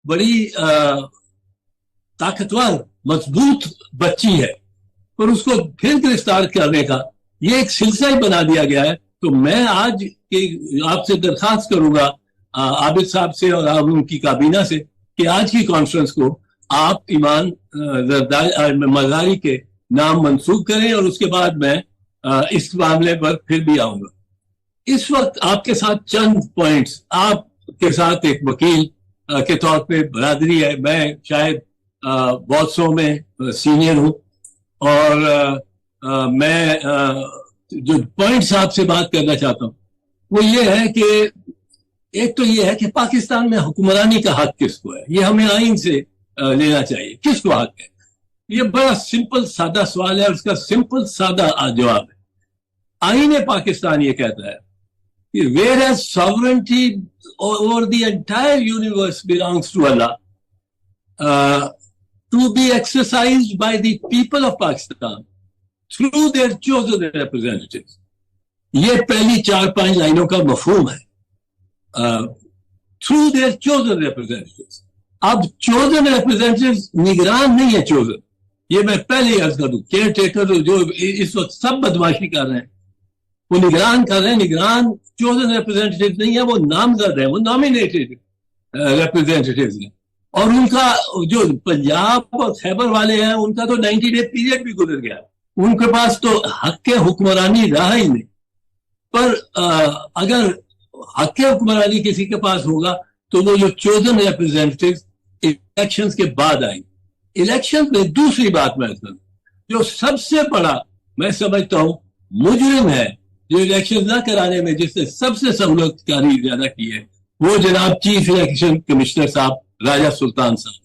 बड़ी ताकतवर मजबूत बच्ची है, पर उसको फिर गिरफ्तार करने का ये एक सिलसिला ही बना दिया गया है। तो मैं आज आपसे दरखास्त करूंगा आबिद साहब से और आप उनकी काबीना से कि आज की कॉन्फ्रेंस को आप ईमान मजारी के नाम मंसूब करें, और उसके बाद मैं इस मामले पर फिर भी आऊंगा। इस वक्त आपके साथ चंद पॉइंट्स, आपके साथ एक वकील के तौर पे बरादरी है, मैं शायद बहुत सौ में सीनियर हूं, और मैं जो पॉइंट्स आपसे बात करना चाहता हूं वो ये है कि एक तो ये है कि पाकिस्तान में हुक्मरानी का हक किसको है, ये हमें आइन से लेना चाहिए, किसको हक है। ये बड़ा सिंपल सादा सवाल है और उसका सिंपल सादा जवाब है। आइन पाकिस्तान ये कहता है कि whereas sovereignty over the entire universe belongs to Allah to be exercised by the people of Pakistan through their chosen representatives. ये पहली 4-5 लाइनों का मफहूम है, थ्रू देयर चोजन रिप्रेजेंटेटिव्स। अब चोजन रिप्रेजेंटेटिव्स निगरान नहीं है चोजन, ये मैं पहले ही अर्ज कर दूं। केयर टेकर जो इस वक्त सब बदमाशी कर रहे हैं वो निगरान कर रहे हैं, निगरान चोजन रिप्रेजेंटेटिव नहीं है, वो नामजद है, वो नॉमिनेटेड रिप्रेजेंटेटिव हैं। और उनका जो पंजाब और खैबर वाले हैं उनका तो 90 डे पीरियड भी गुजर गया, उनके पास तो हक हुक्मरानी रहा ही नहीं। पर अगर हक हुक्मरानी किसी के पास होगा तो वो जो चोजन रिप्रेजेंटेटिव इलेक्शंस के बाद आएंगे। इलेक्शन में दूसरी बात मैं जो सबसे बड़ा मैं समझता हूं मुजरिम है जो इलेक्शन ना कराने में जिसने सबसे सहूलतकारी ज्यादा की है वो जनाब चीफ इलेक्शन कमिश्नर साहब राजा सुल्तान साहब।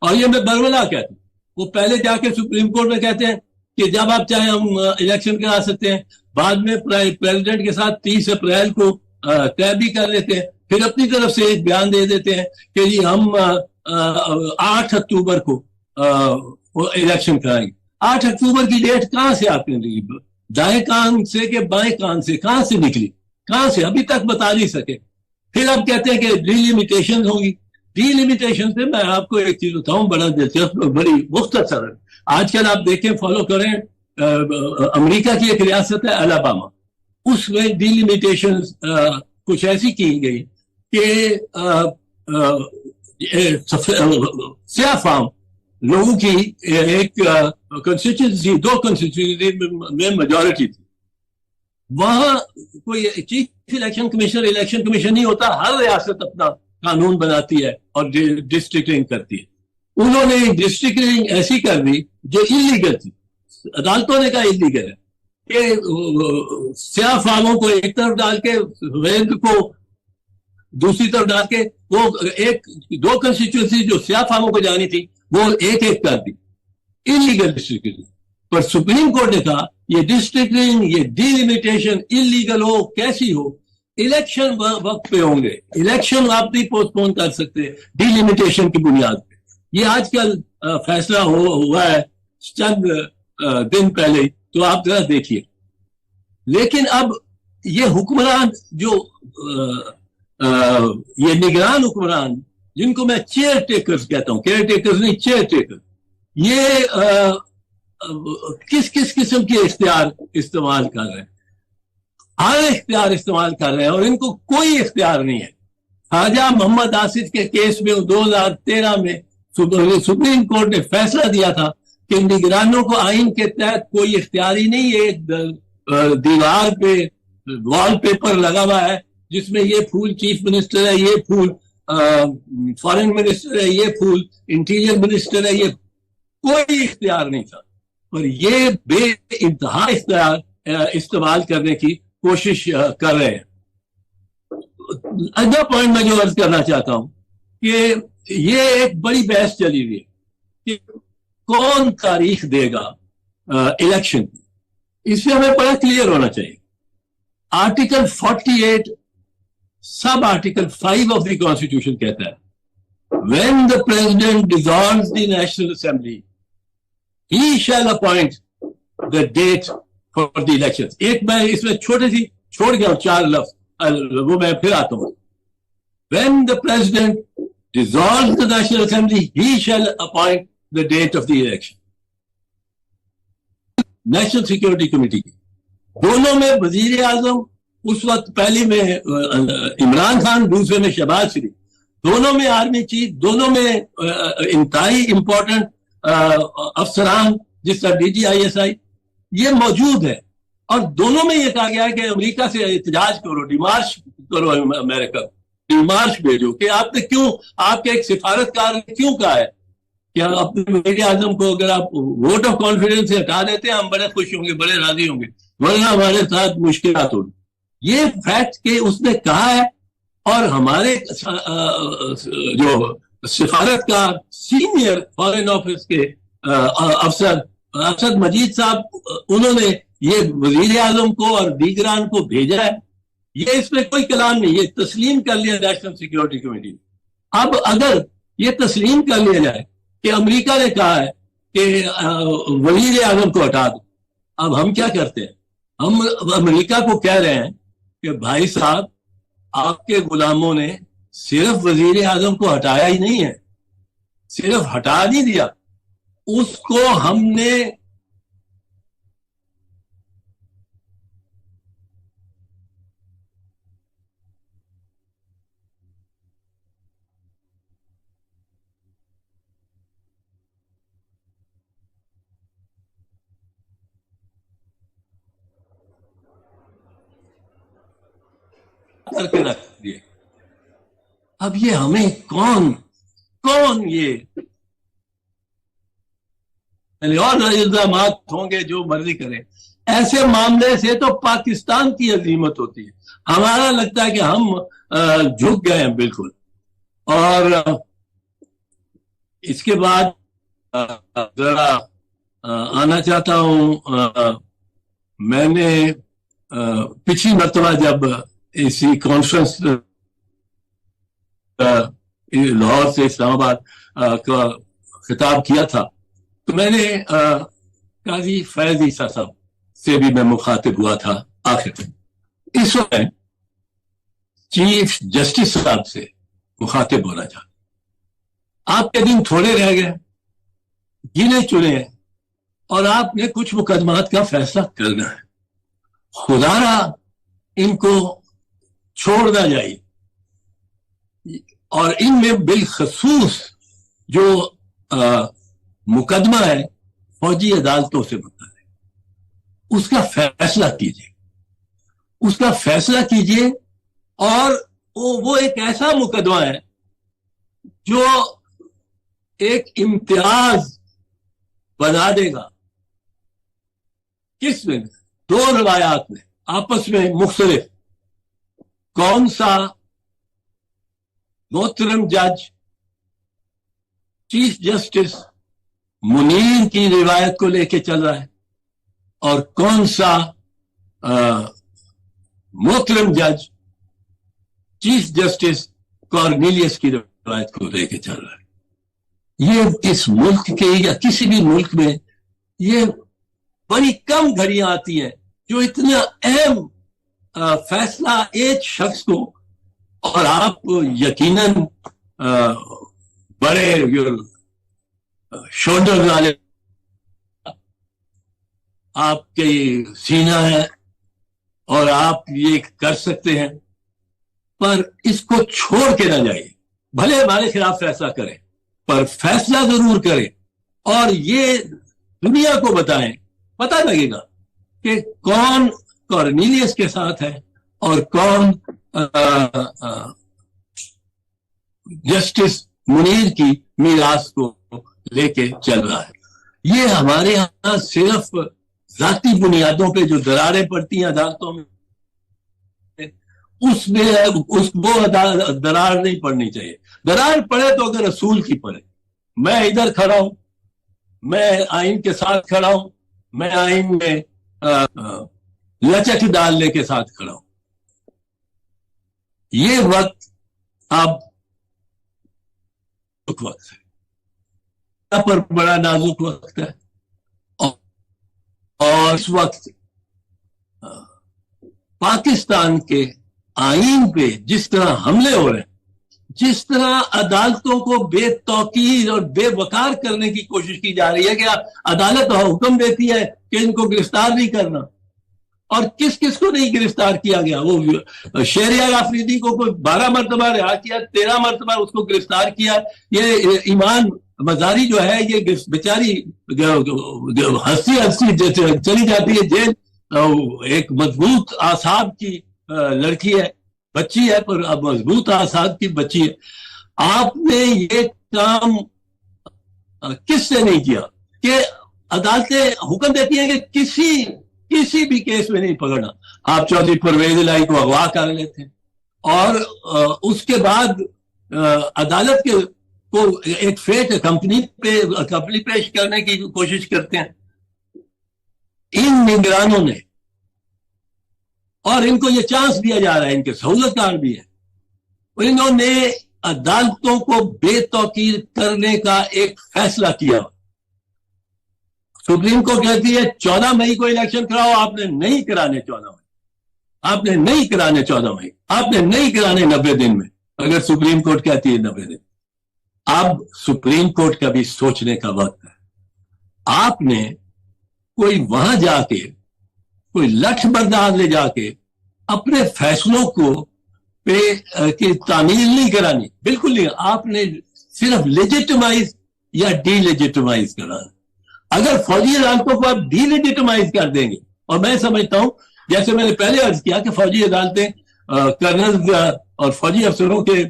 और ये मैं बरवला कहता हूँ, वो पहले जाके सुप्रीम कोर्ट में कहते हैं कि जब आप चाहे हम इलेक्शन करा सकते हैं, बाद में प्रेसिडेंट के साथ 30 अप्रैल को तय भी कर लेते हैं, फिर अपनी तरफ से एक बयान दे देते हैं कि जी हम 8 अक्टूबर को इलेक्शन कराएंगे। 8 अक्टूबर की डेट कहां से आपने ली, दाएं कान से कि बाएं कान से, कहां से निकली, कहां से, अभी तक बता नहीं सके। फिर आप कहते हैं कि डिलिमिटेशन होगी। डिलिमिटेशन से मैं आपको एक चीज बताऊं, बड़ा दिलचस्प और बड़ी मुख्तसर है। आजकल आप देखें, फॉलो करें, अमेरिका की एक रियासत है अलाबामा, उसमें डिलिमिटेशन कुछ ऐसी की गई कि स्याह फार्म लोगों की एक कंस्टिट्यूंसी, 2 कंस्टिट्यूंसी में मेजॉरिटी थी। वहां कोई चीफ इलेक्शन कमीशन नहीं होता, हर रियासत अपना कानून बनाती है और डिस्ट्रिक्टिंग करती है। उन्होंने डिस्ट्रिक्टिंग ऐसी कर दी जो इलीगल थी, अदालतों ने कहा इलीगल है कि स्याह फार्मों को एक तरफ डाल के वेद को दूसरी तरफ डाल के वो 2 कंस्टिट्यूंसी जो स्याह फार्मों को जानी थी वो एक कर दी, इलीगल डिस्ट्रिक्टिंग। पर सुप्रीम कोर्ट ने कहा ये डिस्ट्रिक्टिंग, ये डिलिमिटेशन इलीगल हो कैसी हो, इलेक्शन वक्त पे होंगे, इलेक्शन आप नहीं पोस्टपोन कर सकते डिलिमिटेशन की बुनियाद पे। ये आजकल फैसला हुआ है चंद दिन पहले, तो आप जरा देखिए। लेकिन अब ये हुक्मरान जो ये निगरान हुक्मरान जिनको मैं चेयर टेकर्स कहता हूं, केयर टेकर्स नहीं, चेयर टेकर, ये किस किस किस्म के इख्तियार इस्तेमाल कर रहे हैं, हर इख्तियार इस्तेमाल कर रहे हैं और इनको कोई इख्तियार नहीं है। ख्वाजा मोहम्मद आसिफ के केस में 2013 में सुप्रीम कोर्ट ने फैसला दिया था कि निगरानों को आइन के तहत कोई इख्तियार ही नहीं है। दीवार पे वॉल पेपर लगा हुआ है जिसमें ये फूल चीफ मिनिस्टर है, ये फूल फॉरेन मिनिस्टर है, ये फूल इंटीरियर मिनिस्टर है, ये कोई इख्तियार नहीं था। पर ये बे इंतहा इख्तियार इस्तेमाल करने की कोशिश कर रहे हैं। अगला पॉइंट मैं जो अर्ज करना चाहता हूं कि ये एक बड़ी बहस चली हुई है कि कौन तारीख देगा इलेक्शन की। इससे हमें बड़ा क्लियर होना चाहिए। Article 48 sub article 5 of the constitution कहता है when the president dissolves the National Assembly he shall appoint the date for the election. एक मैं इसमें छोटी सी छोड़ गया 4 लफ्ज, वो मैं फिर आता हूं। When the president dissolves the National Assembly, he shall appoint the date of the election. National security committee की दोनों में वजीर आजम उस वक्त पहले में इमरान खान, दूसरे में शहबाज शरीफ, दोनों में आर्मी चीफ, दोनों में इंतहाई इंपॉर्टेंट अफसरान जिस तरह DGISI ये मौजूद है, और दोनों में ये कहा गया है कि अमेरिका से एहतजाज करो, डिमार्च करो, अमेरिका डिमार्च भेजो कि आपने क्यों, आपके एक सिफारतकार ने क्यों कहा है कि अपने वज़ीर आज़म को अगर आप वोट ऑफ कॉन्फिडेंस से हटा देते हैं हम बड़े खुश होंगे, बड़े राजी होंगे, वरना हमारे साथ मुश्किलात होगी। ये फैक्ट के उसने कहा है, और हमारे जो सिफारतकार सीनियर फॉरेन ऑफिस के अफसर असद मजीद साहब, उन्होंने ये वजीर आजम को और दीगरान को भेजा है। ये इसमें कोई कलाम नहीं, ये तस्लीम कर लिया नेशनल सिक्योरिटी कमेटी ने। अब अगर ये तस्लीम कर लिया जाए कि अमेरिका ने कहा है कि वजीर आजम को हटा दो, अब हम क्या करते हैं? हम अमेरिका को कह रहे हैं कि भाई साहब, आपके गुलामों ने सिर्फ वजीर आजम को हटाया ही नहीं है, सिर्फ हटा नहीं दिया, उसको हमने करके रख दिए। अब ये हमें कौन कौन ये और इल्जाम होंगे, जो मर्जी करें, ऐसे मामले से तो पाकिस्तान की अजीमत होती है। हमारा लगता है कि हम झुक गए हैं बिल्कुल। और इसके बाद जरा आना चाहता हूं, मैंने पिछली मरतबा जब इसी कॉन्फ्रेंस लाहौर से इस्लामाबाद का खिताब किया था, तो मैंने काजी फैज ईसा साहब से भी मैं मुखातिब हुआ था आखिर में। इस वक्त चीफ जस्टिस साहब से मुखातिब होना चाहता। आपके दिन थोड़े रह गए, गिने चुने हैं, और आपने कुछ मुकदमात का फैसला करना है। खुदारा इनको छोड़ना चाहिए, और इनमें बिलखसूस जो मुकदमा है फौजी अदालतों से बनता है, उसका फैसला कीजिए, उसका फैसला कीजिए। और वो एक ऐसा मुकदमा है जो एक इम्तियाज बना देगा। किस में? दो रवायात में आपस में मुख्तलिफ। कौन सा मोहतरम जज चीफ जस्टिस मुनीर की रिवायत को लेके चल रहा है, और कौन सा मोहतरम जज चीफ जस्टिस कॉर्नेलियस की रिवायत को लेके चल रहा है। ये इस मुल्क के या किसी भी मुल्क में ये बड़ी कम घड़ियां आती हैं जो इतना अहम फैसला एक शख्स को, और आप यकीनन बड़े शोल्डर वाले आपके सीना है और आप ये कर सकते हैं, पर इसको छोड़ के ना जाइए। भले हमारे खिलाफ फैसला करें, पर फैसला जरूर करें, और ये दुनिया को बताएं। पता लगेगा कि कौन कॉर्नेलियस के साथ है और कौन जस्टिस मुनीर की मीरास को लेके चल रहा है। ये हमारे यहां सिर्फ जाती बुनियादों पे जो दरारें पड़ती हैं अदालतों में, वो दरार नहीं पड़नी चाहिए। दरार पड़े तो अगर रसूल की पड़े। मैं इधर खड़ा हूं, मैं आइन के साथ खड़ा हूं, मैं आइन में लचक डालने के साथ खड़ा हूं। ये वक्त अब वक्त है, पर बड़ा नाजुक वक्त है, और इस वक्त पाकिस्तान के आईन पे जिस तरह हमले हो रहे हैं, جس طرح عدالتوں کو بے توقیر اور بے وقار کرنے کی کوشش کی جا رہی ہے کہ عدالت حکم دیتی ہے کہ ان کو گرفتار نہیں کرنا، اور کس کس کو نہیں گرفتار کیا گیا؟ وہ شہریار آفریدی کو کوئی 12 مرتبہ رہا کیا، 13 مرتبہ اس کو گرفتار کیا. یہ ایمان مزاری جو ہے یہ بیچاری ہنسی چلی جاتی ہے جیل. ایک مضبوط اعصاب کی لڑکی ہے، بچی ہے، پر اب مضبوط اعصاب کی بچی ہے. آپ نے یہ کام کس سے نہیں کیا کہ عدالتیں حکم دیتی ہیں کہ کسی بھی کیس میں نہیں پکڑنا؟ آپ چودھری پرویز الہی کو اغوا کر لیتے ہیں اور اس کے بعد عدالت کے کو ایک فیک کمپنی پیش کرنے کی کوشش کرتے ہیں. ان نگرانوں نے، اور ان کو یہ چانس دیا جا رہا ہے، ان کے سہولت کار بھی ہے، انہوں نے عدالتوں کو بے توقیر کرنے کا ایک فیصلہ کیا. سپریم کورٹ کہتی ہے 14 مئی کو الیکشن کراؤ، آپ نے نہیں کرانے 14 مئی، آپ نے نہیں کرانے 14 مئی، آپ نے نہیں کرانے 90 دن میں. اگر سپریم کورٹ کہتی ہے 90 دن، اب سپریم کورٹ کا بھی سوچنے کا وقت ہے. آپ نے کوئی وہاں جا کے کوئی لٹھ بردار لے جا کے اپنے فیصلوں کو کی تعمیل نہیں کرانی، بالکل نہیں. آپ نے صرف لیجیٹمائز یا ڈی لیجیٹمائز کرانا. اگر فوجی عدالتوں کو آپ ڈی لیجیٹمائز کر دیں گے، اور میں سمجھتا ہوں جیسے میں نے پہلے عرض کیا کہ فوجی عدالتیں کرنل اور فوجی افسروں کے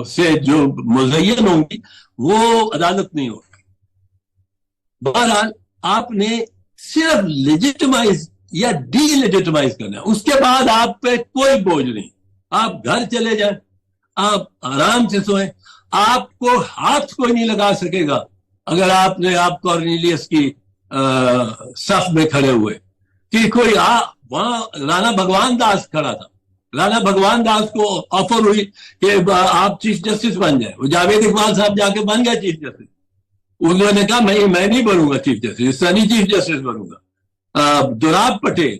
سے جو مزین ہوں گی وہ عدالت نہیں ہوگی. بہرحال آپ نے صرف لیجیٹمائز یا ڈی لیجیٹمائز کرنا ہے. اس کے بعد آپ پہ کوئی بوجھ نہیں، آپ گھر چلے جائیں، آپ آرام سے سوئیں. آپ کو ہاتھ کوئی نہیں لگا سکے گا اگر آپ نے آپ کارنیلیس کی صف میں کھڑے ہوئے کہ کوئی وہاں رانا بھگوان داس کھڑا تھا. رانا بھگوان داس کو آفر ہوئی کہ آپ چیف جسٹس بن جائیں. وہ جاوید اقبال صاحب جا کے بن گیا چیف جسٹس. انہوں نے کہا میں نہیں بنوں گا چیف جسٹس، سنی چیف جسٹس بنوں گا. دوراب پٹیل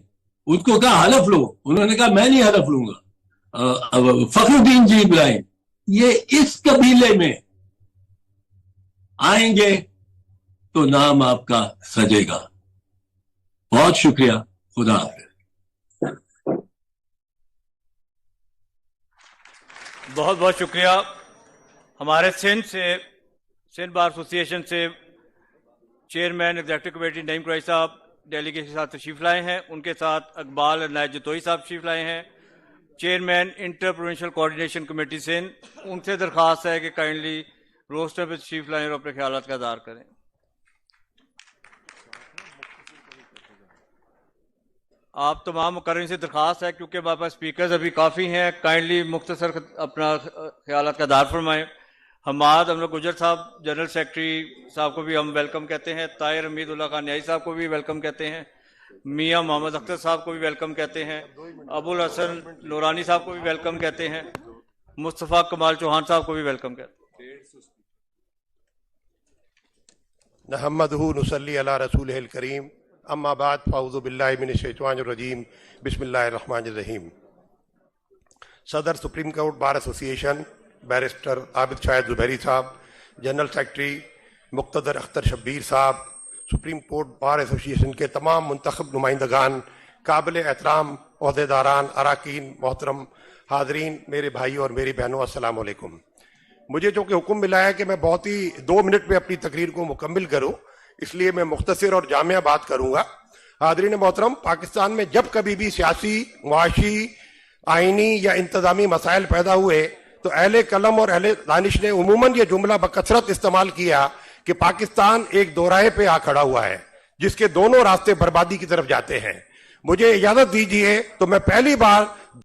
اس کو کہا حلف لو، انہوں نے کہا میں نہیں حلف لوں گا. فخر الدین جی ابراہیم یہ اس قبیلے میں آئیں گے تو نام آپ کا سجے گا. بہت شکریہ. خدا حافظ. بہت بہت شکریہ. ہمارے سندھ بار ایسوسی ایشن سے چیئرمین ایگزیکٹو کمیٹی نعیم قریشی صاحب ڈیلیگیشن کے ساتھ تشریف لائے ہیں. ان کے ساتھ اقبال عنایت جتوئی صاحب تشریف لائے ہیں، chairman inter provincial coordination committee Sindh. ان سے درخواست ہے کہ کائنڈلی روسٹر پہ تشریف لائیں اور اپنے خیالات کا اظہار کریں. آپ تمام مقررین سے درخواست ہے کیونکہ ہمارے پاس اسپیکرز ابھی کافی ہیں، کائنڈلی مختصر اپنا خیالات کا اظہار فرمائیں. حماد امر گجر صاحب جنرل سیکرٹری صاحب کو بھی ہم ویلکم کہتے ہیں. طاہر حمید اللہ خان نیائی صاحب کو بھی ویلکم کہتے ہیں. میاں محمد اختر صاحب کو بھی ویلکم کہتے ہیں. ابو الحسن نورانی صاحب کو بھی ویلکم کہتے ہیں. مصطفیٰ کمال چوہان صاحب کو بھی ویلکم کہتے ہیں. نحمدہ نصلی علی رسولہ الکریم، اما بعد فاعوذ باللہ من الشیطان الرجیم، بسم اللہ الرحمن الرحیم. صدر سپریم کورٹ بار ایسوسی ایشن بیرسٹر عابد شاہد زبیری صاحب، جنرل سیکرٹری مقتدر اختر شبیر صاحب، سپریم کورٹ بار ایسوسی ایشن کے تمام منتخب نمائندگان، قابل احترام عہدیداران، اراکین، محترم حاضرین، میرے بھائی اور میری بہنوں، السلام علیکم. مجھے چونکہ حکم ملا ہے کہ میں بہت ہی 2 منٹ میں اپنی تقریر کو مکمل کروں، اس لیے میں مختصر اور جامع بات کروں گا. حاضرین محترم، پاکستان میں جب کبھی بھی سیاسی، معاشی، آئینی یا انتظامی مسائل پیدا ہوئے تو اہل قلم اور اہل دانش نے عموماً یہ جملہ بکثرت استعمال کیا کہ پاکستان ایک دوراہے پہ آ کھڑا ہوا ہے جس کے دونوں راستے بربادی کی طرف جاتے ہیں. مجھے اجازت دیجیے تو میں پہلی بار